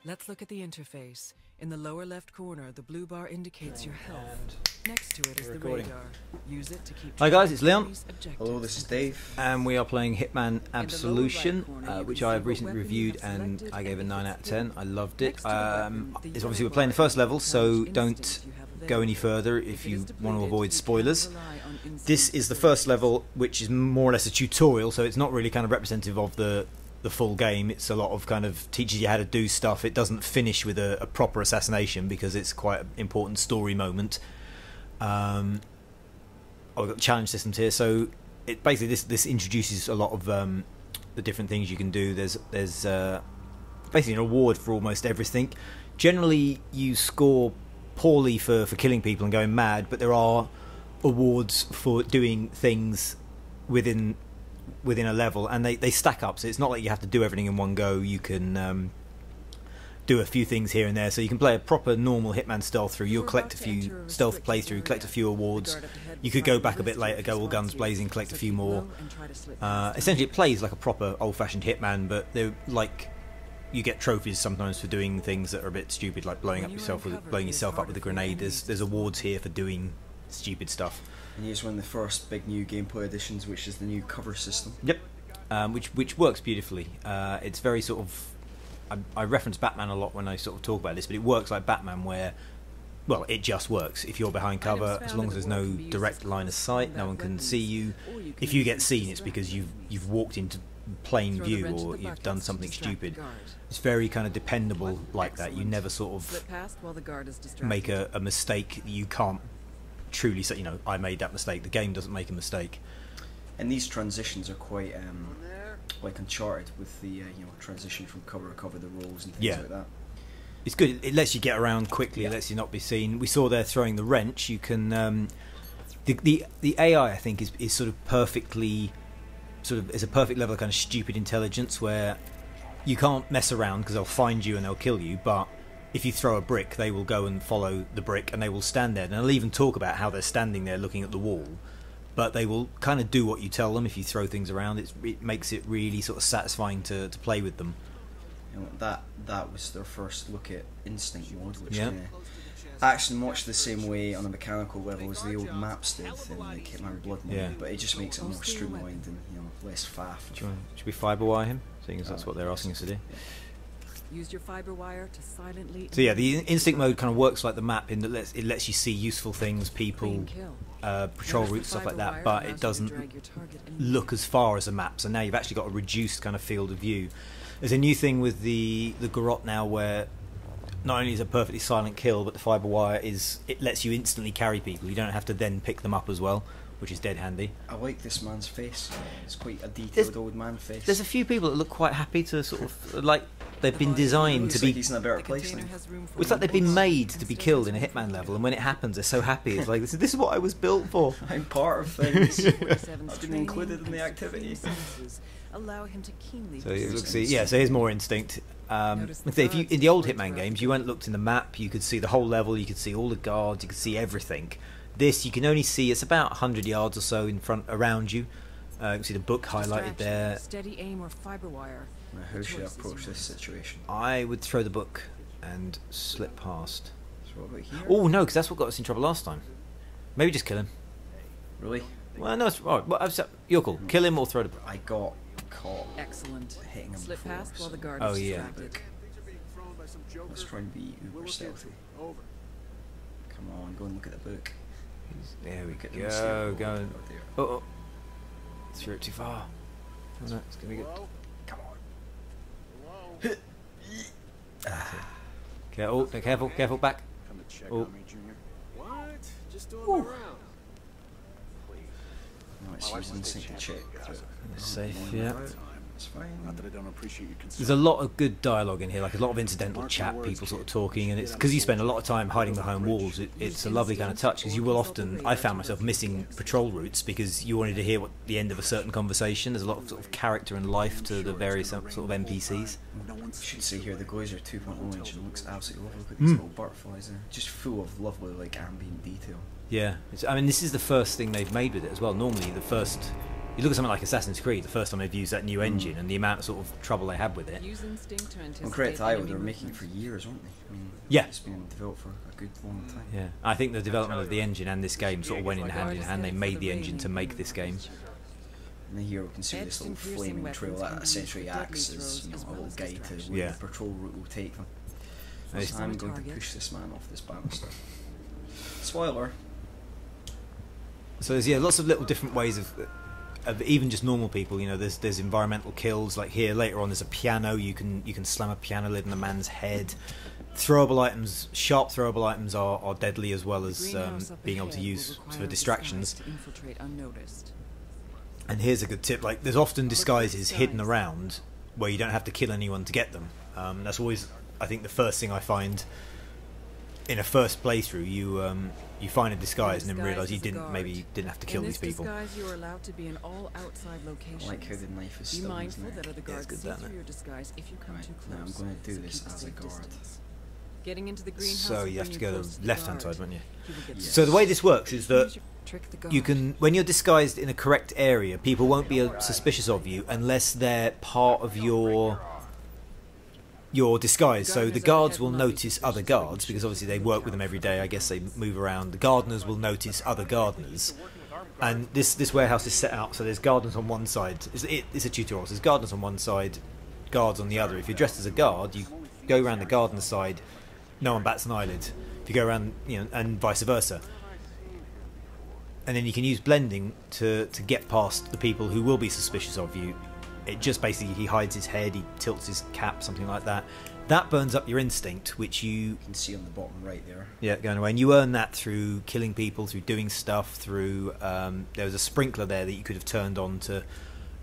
Let's look at the interface. In the lower left corner, the blue bar indicates your health. Next to it is the radar. Use it to keep. Hi guys, it's Leon. Hello, this is Dave. And we are playing Hitman Absolution, which I have recently reviewed and I gave a 9 out of 10. I loved it. It's obviously we're playing the first level, so don't go any further if you want to avoid spoilers. This is the first level, which is more or less a tutorial, so it's not really kind of representative of the full game. It's a lot of kind of teaches you how to do stuff. It doesn't finish with a proper assassination because it's quite an important story moment. I've got challenge systems here, so it basically this introduces a lot of the different things you can do. There's basically an award for almost everything. Generally, you score poorly for killing people and going mad, but there are awards for doing things within a level, and they stack up, so it's not like you have to do everything in one go. You can do a few things here and there, so you can play a proper normal Hitman stealth through. You'll collect a few stealth playthrough, collect a few awards. You could go back a bit later, go all guns blazing, collect a few more. Essentially it plays like a proper old-fashioned Hitman, but they're like, you get trophies sometimes for doing things that are a bit stupid, like blowing yourself up with a grenade. There's awards here for doing stupid stuff. And here's one of the first big new gameplay additions, which is the new cover system. Yep, which works beautifully. It's very sort of, I reference Batman a lot when I sort of talk about this, but it works like Batman where, well, it just works. If you're behind cover, as long as there's no direct line of sight, no one can see you. If you get seen, it's because you've walked into plain view or you've done something stupid. It's very kind of dependable like that. You never sort of make a mistake that you can't truly say, you know, I made that mistake. The game doesn't make a mistake. And these transitions are quite like Uncharted, with the transition from cover to cover, the rolls and things like that. It's good. It lets you get around quickly. It lets you not be seen. We saw there throwing the wrench. You can the AI, I think, is sort of perfectly is a perfect level of kind of stupid intelligence where you can't mess around because they'll find you and they'll kill you, but if you throw a brick, they will go and follow the brick, and they will stand there. And they'll even talk about how they're standing there looking at the wall, but they will kind of do what you tell them if you throw things around. It makes it really sort of satisfying to play with them. You know, that was their first look at instinct mode, which acts much the same way on a mechanical level as the old maps did in like Hitman Blood Money, but it just makes it more streamlined and less faff. Should we fiber wire him, seeing as that's what they're asking us to do? Use your fiber wire to silently. So yeah, the instinct mode kind of works like the map in that it lets you see useful things, people, patrol routes, stuff like that, but it doesn't look as far as a map. So now you've actually got a reduced kind of field of view. There's a new thing with the garrote now where not only is it a perfectly silent kill, but the fiber wire it lets you instantly carry people. You don't have to then pick them up as well, which is dead handy. I like this man's face. It's quite a detailed old man face. There's a few people that look quite happy to sort of like they've been designed to be. Like he's in a better place now. It's like they've been made to be killed in a Hitman level, and when it happens, they're so happy. It's like this is what I was built for. I'm part of things. I've been included in the activity. So so here's more instinct. If you in the old Hitman games, you went and looked in the map, you could see the whole level, you could see all the guards, you could see everything. This you can only see, it's about 100 yards or so in front around you. You can see the book highlighted there. Steady aim or fiber wire. Now, how should I approach this situation? I would throw the book and slip past. So what about here? Oh no, because that's what got us in trouble last time. Maybe just kill him. Really? Well, no, it's alright. Well, you're cool. Kill him or throw the book. I got caught. Excellent. Hitting him Slip before, past while the guard Oh, is yeah. distracted. Let's try and be uber stealthy. Come on, go and look at the book. There we Look at go. them, Go. there. Oh. Threw it too far. Oh, no, it's gonna be good. Come on. Careful, back. Oh. No, it's using instinct to check. Safe, yeah. It's fine. There's a lot of good dialogue in here, like a lot of incidental chat, people sort of talking, and it's because you spend a lot of time hiding behind walls. It's a lovely kind of touch because you will often. I found myself missing patrol routes because you wanted to hear what the end of a certain conversation. There's a lot of sort of character and life to the various sort of NPCs. You should see here the Glazer 2.0 engine looks absolutely lovely. Look at these little butterflies there, just full of lovely like ambient detail. Yeah, I mean this is the first thing they've made with it as well. Normally the first You look at something like Assassin's Creed, the first time they've used that new engine, and the amount of sort of trouble they had with it. Well, Great Iowa, they were making for years, weren't they? I mean, yeah. It's been developed for a good long time. Yeah, I think the development of the engine and this game sort of went in hand in hand. They made the engine to make this game. And here we can see this little flaming trail that essentially acts as, a little guide to where the patrol route will take them. So I'm going to push this man off this banister. Spoiler. So there's lots of little different ways of even just normal people. You know, there's environmental kills. Like here later on, there's a piano. You can slam a piano lid on a man's head. Throwable items, sharp throwable items are deadly, as well as being able to use for distractions. And here's a good tip: like there's often disguises hidden around where you don't have to kill anyone to get them. That's always, I think, the first thing I find in a first playthrough. You find a disguise and then realise you didn't have to kill these people. I like how the knife is still in there. Yeah, it's good, that, isn't it? Right, now I'm going to do this as a guard. So you have to go to the left-hand side, won't you? Yes. So the way this works is that you can, when you're disguised in a correct area, people won't be suspicious of you unless they're part of your disguise. So the guards will notice other guards, because obviously they work with them every day. I guess they move around. The gardeners will notice other gardeners. And this warehouse is set out so there's gardeners on one side. It's a tutorial. So there's gardeners on one side, guards on the other. If you're dressed as a guard, you go around the gardener side. No one bats an eyelid. If you go around, and vice versa. And then you can use blending to get past the people who will be suspicious of you. It just basically, he hides his head, he tilts his cap, something like that. That burns up your instinct, which you can see on the bottom right there. Yeah, going away. And you earn that through killing people, through doing stuff, through... there was a sprinkler there that you could have turned on to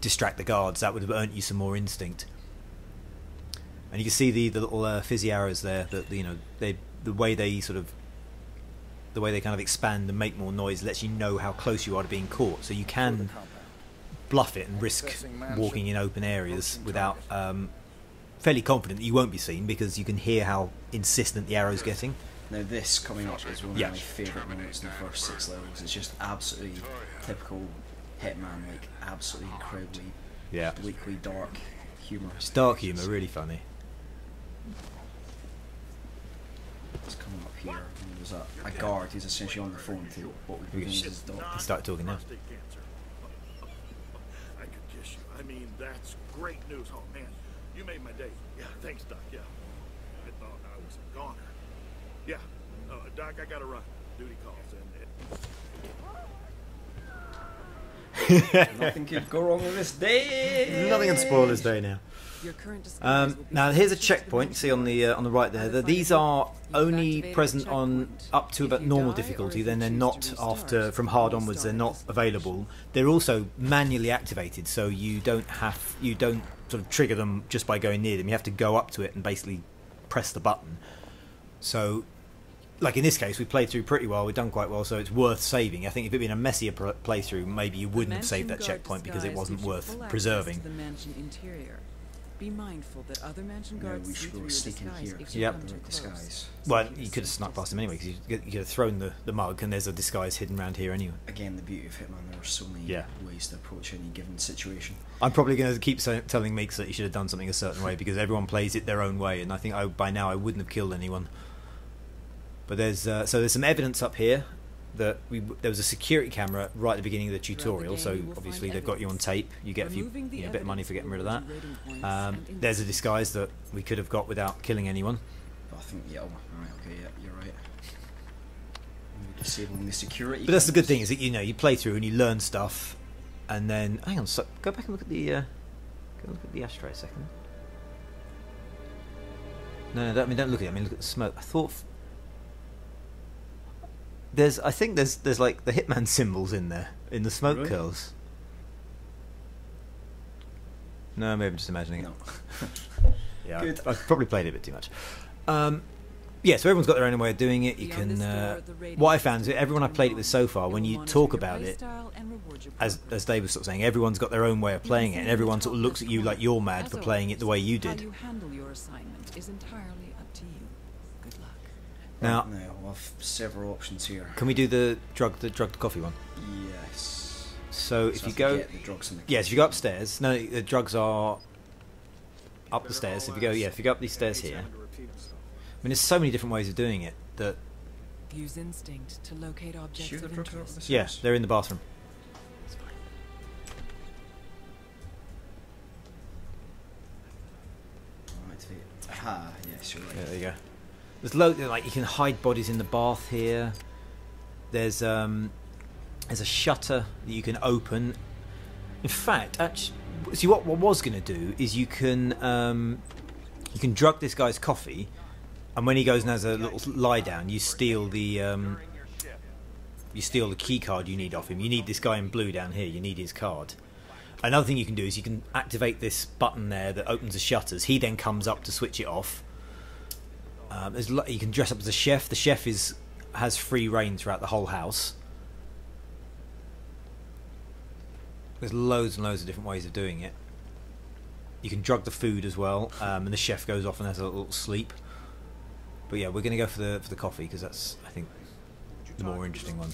distract the guards. That would have earned you some more instinct. And you can see the little fizzy arrows there, that the way they kind of expand and make more noise lets you know how close you are to being caught. So you can bluff it and risk walking in open areas without fairly confident that you won't be seen, because you can hear how insistent the arrow's getting. Now this coming up is one of my favourite moments in the first 6 levels. It's just absolutely typical Hitman, like absolutely incredibly bleakly dark humour. It's dark humour, really funny. It's coming up here, and there's a guard who's essentially on the phone to what we believe is his dog. He started talking now. I could kiss you. I mean, that's great news. Oh man, you made my day. Yeah, thanks, Doc. Yeah, I thought I was a goner. Yeah, Doc, I gotta run. Duty calls and. Nothing could go wrong with this day. Nothing can spoil this day now. Now here's a checkpoint. You see on the right there. These are only present on up to about normal difficulty. Then they're not from hard onwards. They're not available. They're also manually activated, so you don't sort of trigger them just by going near them. You have to go up to it and basically press the button. So, like in this case, we played through pretty well. We've done quite well, so it's worth saving. I think if it'd been a messier playthrough, maybe you wouldn't have saved that checkpoint because it wasn't worth preserving. Be mindful that other mansion guards we should sneak in here. Disguise. Well, you could have snuck past him anyway, because you could have thrown the mug, and there's a disguise hidden around here anyway. Again, the beauty of Hitman, there are so many ways to approach any given situation. I'm probably going to keep telling Meik that he should have done something a certain way, because everyone plays it their own way, and I think by now I wouldn't have killed anyone. But there's some evidence up here that there was a security camera right at the beginning of the tutorial, so obviously they've got you on tape. You get a bit of money for getting rid of that. There's a disguise that we could have got without killing anyone. I think you're right. Disabling the security. But that's the good thing, is that you play through and you learn stuff, and then hang on, so go back and look at the ashtray a second. No, don't look at it. I mean, look at the smoke. I thought. I think there's like the Hitman symbols in there, in the smoke curls. No, maybe I'm just imagining it. Yeah, I've probably played it a bit too much. Yeah, so everyone's got their own way of doing it. You can. What I found is that everyone I've played it with so far, when you talk about it, as Dave was sort of saying, everyone's got their own way of playing it, and everyone sort of looks at you like you're mad for playing it the way you did. How you handle your assignment is entirely up to you. Good luck. Now we'll have several options here. Can we do the drug to coffee one? Yes. So if you go, get the drugs in the yes, if you go upstairs. No, the drugs are up the stairs. If you go, if you go up these stairs here. I mean, there's so many different ways of doing it that. Use instinct to locate objects of interest. Yeah, they're in the bathroom. Aha, yes, you're right. Yeah, there you go. There's loads, like you can hide bodies in the bath here. There's a shutter that you can open. In fact, actually, see what I was going to do is you can drug this guy's coffee, and when he goes and has a little lie down, you steal the key card you need off him. You need this guy in blue down here. You need his card. Another thing you can do is you can activate this button there that opens the shutters. He then comes up to switch it off. You can dress up as a chef. The chef has free reign throughout the whole house. There's loads and loads of different ways of doing it. You can drug the food as well, and the chef goes off and has a little sleep. But yeah, we're going to go for the coffee because that's, I think, the more interesting one.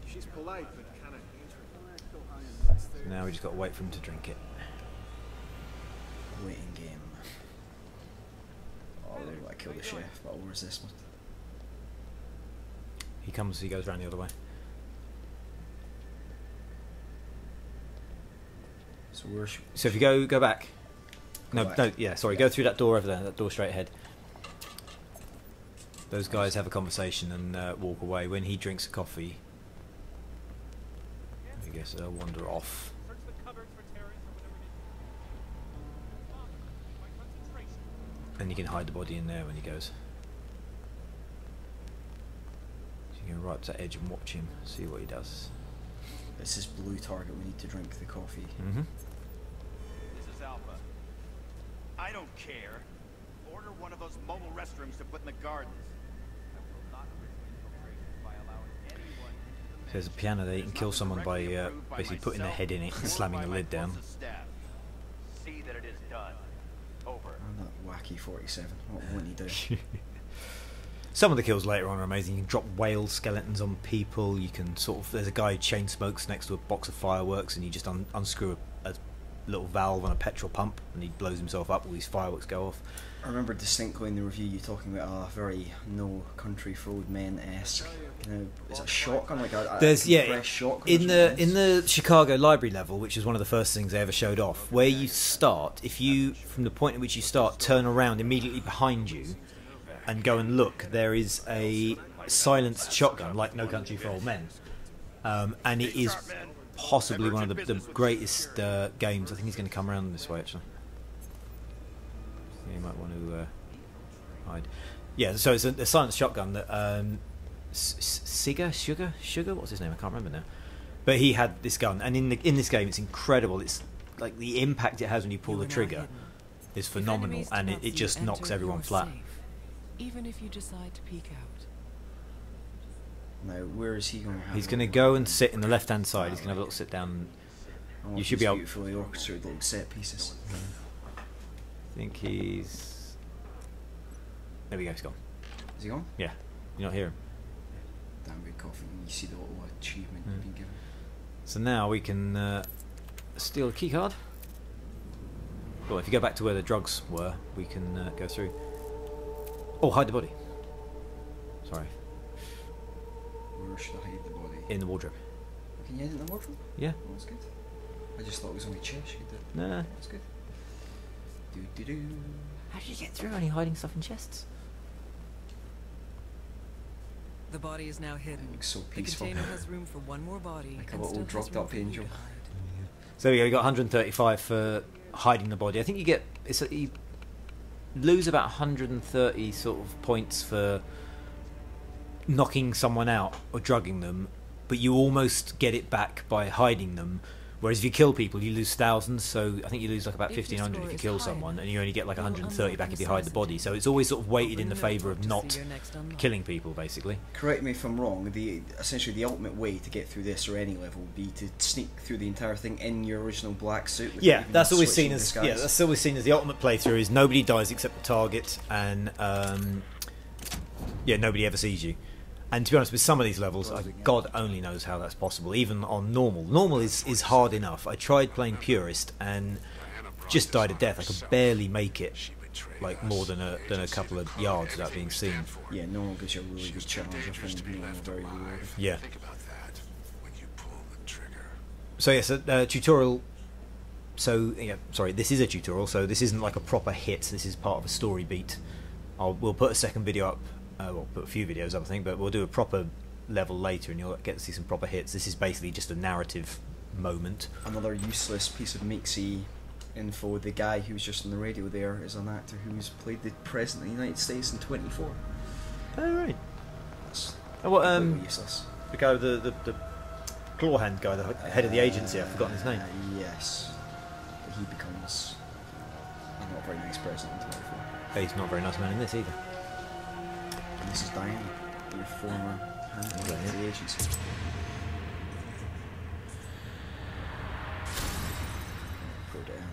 She's polite, but kind of So now we just got to wait for him to drink it. Waiting game. Oh, they like kill the chef, but I'll resist one. He goes around the other way. So where should So if you go back. Go No, back. yeah, sorry, go through that door over there, that door straight ahead. Those guys have a conversation and walk away. When he drinks a coffee, I guess they'll wander off. And you can hide the body in there when he goes. So you can go right up to that edge and watch him, see what he does. This is blue target, we need to drink the coffee. Mm-hmm. This is Alpha. I don't care. Order one of those mobile restrooms to put in the gardens. I will not risk infiltration by allowing anyone into the There's a piano there. You can kill someone by basically putting their head in it and slamming the lid down. See that it is done. Over. And that wacky 47. What won't he do? Some of the kills later on are amazing. You can drop whale skeletons on people. You can there's a guy who chain smokes next to a box of fireworks, and you just unscrew a little valve on a petrol pump, and he blows himself up. All these fireworks go off. I remember distinctly in the review you talking about a very No Country for Old Men-esque. You know, is it a shotgun, like a compressed shotgun? In the Chicago library level, which is one of the first things they ever showed off, where you start, if you from the point at which you start turn around immediately behind you and go and look, there is a silenced shotgun like No Country for Old Men, and it is possibly one of the greatest games. I think he's going to come around this way actually. You might want to hide. Yeah, so it's a silenced shotgun that Sugar, what's his name? I can't remember now. But he had this gun, and in this game, it's incredible. It's like the impact it has when you pull the trigger is phenomenal, and it just knocks everyone flat. Even if you decide to peek out. Now, where is he going to have He's going to go and sit in the left-hand side. He's going to have a little sit down. You should be able. Beautifully orchestrated little set pieces. I think he's. There we go. He's gone. Is he gone? Yeah, you not hear him. Damn good coffee. You see the little achievement you've been given. So now we can steal a key card. Well, if you go back to where the drugs were, we can go through. Oh, hide the body. Sorry. Where should I hide the body? In the wardrobe. Can you hide it in the wardrobe? Yeah. Oh, that's good. I just thought it was on my chest. You could do it. No. That's good. Do. How did you get through? Only hiding stuff in chests? The body is now hidden. Looks so The peaceful. container has room for one more body. Like a and little still has dropped room up for you angel. to hide. So yeah, you got 135 for hiding the body. I think you get you lose about 130 sort of points for knocking someone out or drugging them, but you almost get it back by hiding them. Whereas if you kill people, you lose thousands. So I think you lose like about If your 1,500 if score you is kill high someone, enough, and you only get like you will 130 back unlock if you hide the body. So it's always sort of weighted in the favour of not killing people, basically. Correct me if I'm wrong. Essentially the ultimate way to get through this or any level would be to sneak through the entire thing in your original black suit. Yeah, that's always switching seen as disguise. that's always seen as the ultimate playthrough. Is nobody dies except the target, and nobody ever sees you. And to be honest, with some of these levels, God only knows how that's possible. Even on normal, normal is hard enough. I tried playing purist and just died of death. I could barely make it like more than a couple of yards without being seen. Yeah, normal gives you a really good challenge. I find normal very rewarding. Yeah. So yes, tutorial. So yeah, sorry, this is a tutorial. So this isn't like a proper hit. This is part of a story beat. We'll put a second video up. We'll put a few videos up, I think, but we'll do a proper level later, and you'll get to see some proper hits. This is basically just a narrative moment. Another useless piece of Meiksy info. The guy who was just on the radio there is an actor who's played the President of the United States in 24. Oh right. That's What useless. the guy with the claw hand guy, the head of the agency. I've forgotten his name. Yes. But he becomes not a very nice president in 24. He's not a very nice man in this either. And this is Diana, your former handler of the agency. Go down.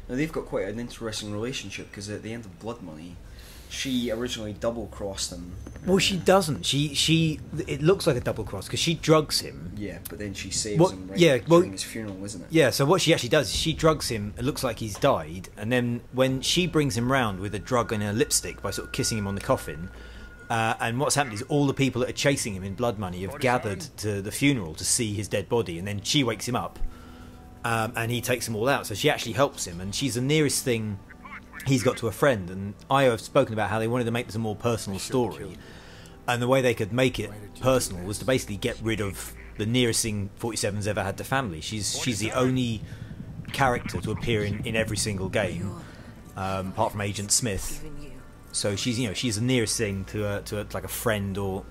Now they've got quite an interesting relationship, because at the end of Blood Money, she originally double-crossed him. Well, she doesn't. She it looks like a double cross because she drugs him. Yeah, but then she saves him during his funeral, isn't it? Yeah, so what she actually does is she drugs him. It looks like he's died, and then when she brings him round with a drug and a lipstick by sort of kissing him on the coffin, and what's happened is all the people that are chasing him in Blood Money have gathered to the funeral to see his dead body, and then she wakes him up, and he takes them all out. So she actually helps him, and she's the nearest thing he's got to a friend. And I have spoken about how they wanted to make this a more personal story, and the way they could make it personal was to basically get rid of the nearest thing 47's ever had to family. She's the only character to appear in every single game, apart from Agent Smith. So she's she's the nearest thing to like a friend or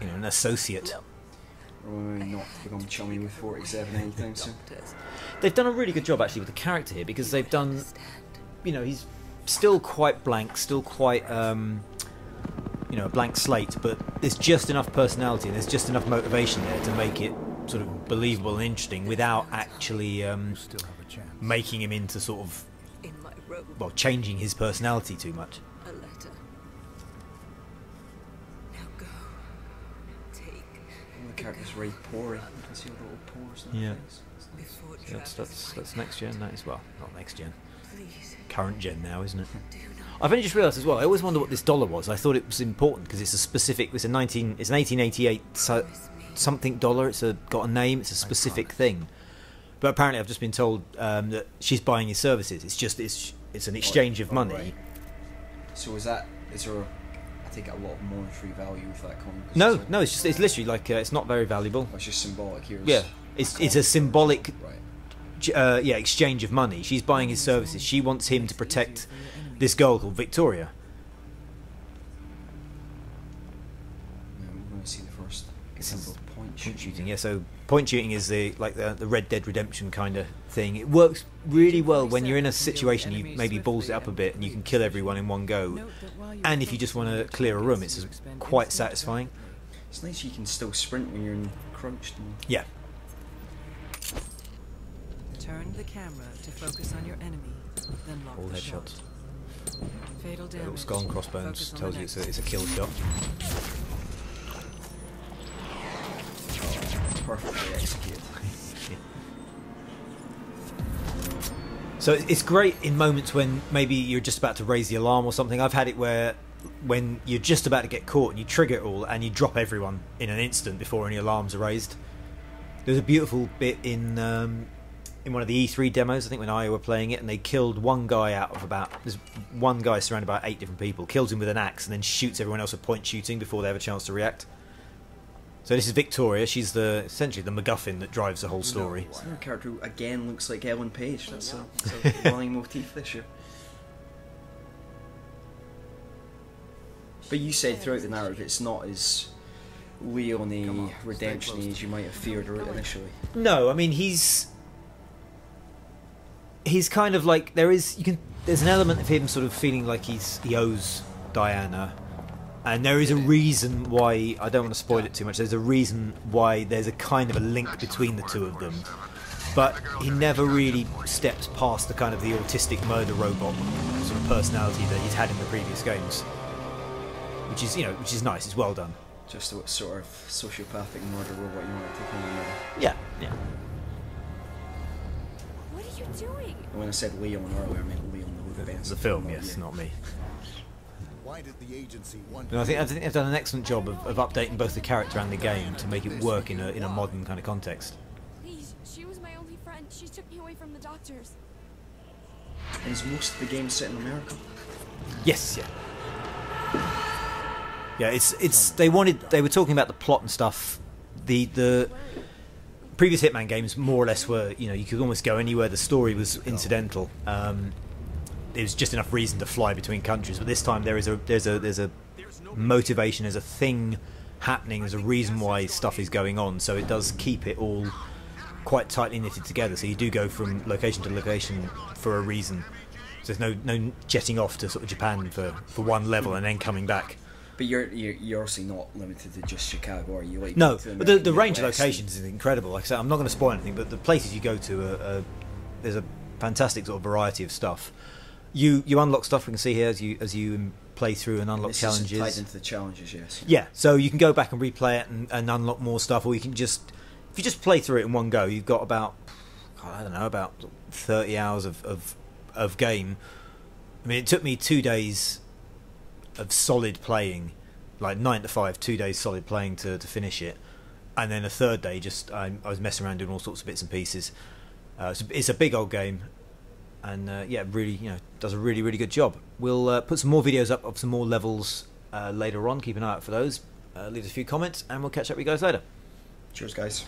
an associate. Not become chummy with 47 anytime soon. They've done a really good job actually with the character here, because they've done, he's still quite blank, still quite a blank slate, but there's just enough personality and there's just enough motivation there to make it sort of believable and interesting without actually making him into sort of, changing his personality too much. A letter. Now go. Take. The character's very pory. You can see all the little pores in Yeah. face. That's next gen. That is, well, not next gen. Please. Current gen now, isn't it? Do not. I've only just realised as well. I always wonder what this dollar was. I thought it was important because it's a specific. It's an 1888 something dollar. It's got a name. It's a specific thing. But apparently, I've just been told that she's buying his services. It's an exchange of money. Right. So is there? I take it a lot of monetary value with that coin. No, it's literally like it's not very valuable. It's just symbolic here. Yeah, it's a symbolic. Right. Exchange of money. She's buying his services. She wants him to protect this girl called Victoria. We're going to see the first example of point shooting. Yeah, so point shooting is the Red Dead Redemption kind of thing. It works really well when you're in a situation you maybe balls it up a bit and you can kill everyone in one go. And if you just want to clear a room, it's quite satisfying. It's nice you can still sprint when you're crouched. Yeah. Turn the camera to focus on your enemy, then lock All the headshots. shot. Fatal damage. Little skull and crossbones Focus on tells the you next. it's a kill shot. Perfectly executed. So it's great in moments when maybe you're just about to raise the alarm or something. I've had it where when you're just about to get caught and you trigger it all and you drop everyone in an instant before any alarms are raised. There's a beautiful bit in one of the E3 demos, I think when I were playing it, and they killed one guy out of there's one guy surrounded by 8 different people, kills him with an axe and then shoots everyone else with point shooting before they have a chance to react. So this is Victoria. She's essentially the MacGuffin that drives the whole story. It's another character who again looks like Ellen Page. That's a running motif this year. But you said throughout the narrative it's not as Leon redemption as you might have feared initially. No, I mean he's kind of like there's an element of him sort of feeling like he owes Diana. And there is a reason why, I don't want to spoil it too much, there's a reason why there's a kind of a link between the two of them. But he never really steps past the kind of the autistic murder robot sort of personality that he's had in the previous games. which is which is nice. It's well done. Just a sort of sociopathic murderer, what you want to take on another. Yeah, yeah. What are you doing? And when I said Leon earlier, I meant Leon the Benson. The film, yes, not me. Why did the agency want No, I think they've done an excellent job of updating both the character and the game to make it work in a modern kind of context. Please, she was my only friend. She took me away from the doctors. And is most of the game set in America? Yes, yeah. Yeah, it's they were talking about the plot and stuff. The previous Hitman games more or less were, you could almost go anywhere. The story was incidental. There was just enough reason to fly between countries, but this time there's a motivation, there's a thing happening, there's a reason why stuff is going on. So it does keep it all quite tightly knitted together. So you do go from location to location for a reason. So there's no jetting off to sort of Japan for one level and then coming back. But you're obviously not limited to just Chicago, are you? Like, no, but the range of locations is incredible. Like I said, I'm not going to spoil anything, but the places you go to there's a fantastic sort of variety of stuff. You unlock stuff we can see here as you play through and unlock challenges. Is tied into the challenges, yes. Yeah, so you can go back and replay it and unlock more stuff, or you can if you just play through it in one go, you've got about 30 hours of game. I mean, it took me 2 days of solid playing, like 9 to 5, 2 days solid playing to finish it, and then a third day I was messing around doing all sorts of bits and pieces. It's a big old game. And really, does a really, really good job. We'll put some more videos up of some more levels later on. Keep an eye out for those. Leave us a few comments, and we'll catch up with you guys later. Cheers, guys.